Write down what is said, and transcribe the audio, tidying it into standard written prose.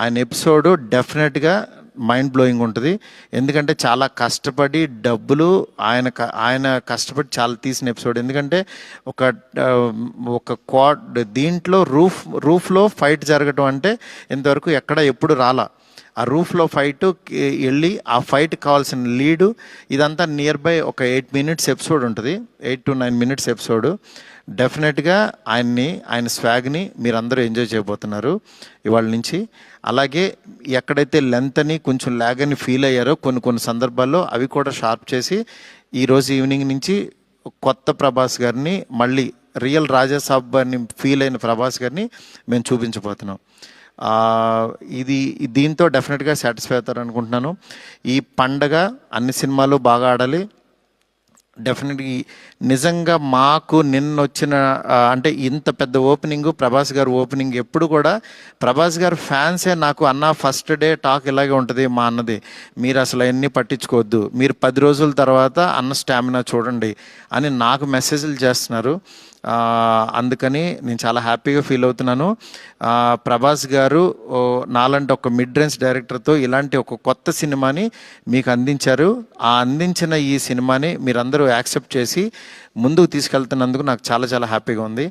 ఆయన ఎపిసోడ్ డెఫినెట్గా mind blowing ఉంటుంది. ఎందుకంటే చాలా కష్టపడి డబ్బులు ఆయన కష్టపడి చాలా తీసిన ఎపిసోడ్. ఎందుకంటే ఒక క్వాడ్ దీంట్లో రూఫ్లో ఫైట్ జరగటం అంటే ఇంతవరకు ఎప్పుడు రాలా. ఆ రూఫ్లో ఫైట్ వెళ్ళి ఆ ఫైట్ కావాల్సిన లీడు ఇదంతా నియర్ బై ఒక 8 minutes ఎపిసోడ్ ఉంటుంది, 8 to 9 minutes ఎపిసోడ్. డెఫినెట్గా ఆయన స్వాగ్ని మీరందరూ ఎంజాయ్ చేయబోతున్నారు ఇవాళ నుంచి. అలాగే ఎక్కడైతే లెంత్ అని కొంచెం ల్యాగ్ అని ఫీల్ అయ్యారో కొన్ని సందర్భాల్లో అవి కూడా షార్ప్ చేసి ఈరోజు ఈవినింగ్ నుంచి కొత్త ప్రభాస్ గారిని, మళ్ళీ రియల్ రాజాసాబ్ అని ఫీల్ అయిన ప్రభాస్ గారిని మేము చూపించబోతున్నాం. దీంతో డెఫినెట్గా సాటిస్ఫై అవుతారు అనుకుంటున్నాను. ఈ పండగ అన్ని సినిమాలు బాగా ఆడాలి. డెఫినెట్గా నిజంగా మాకు నిన్న వచ్చిన అంటే ఇంత పెద్ద ఓపెనింగ్, ప్రభాస్ గారు ఓపెనింగ్ ఎప్పుడు కూడా ప్రభాస్ గారు ఫ్యాన్సే నాకు అన్న ఫస్ట్ డే టాక్ ఇలాగే ఉంటుంది మా అన్నది, మీరు అసలు అవన్నీ పట్టించుకోవద్దు, మీరు 10 రోజుల తర్వాత అన్న స్టామినా చూడండి అని నాకు మెసేజ్లు చేస్తున్నారు. అందుకని నేను చాలా హ్యాపీగా ఫీల్ అవుతున్నాను. ప్రభాస్ గారు నాలాంటి ఒక మిడ్ రేంజ్ డైరెక్టర్తో ఇలాంటి ఒక కొత్త సినిమాని మీకు అందించారు. అందించిన ఈ సినిమాని మీరందరూ యాక్సెప్ట్ చేసి ముందుకు తీసుకెళ్తున్నందుకు నాకు చాలా చాలా హ్యాపీగా ఉంది.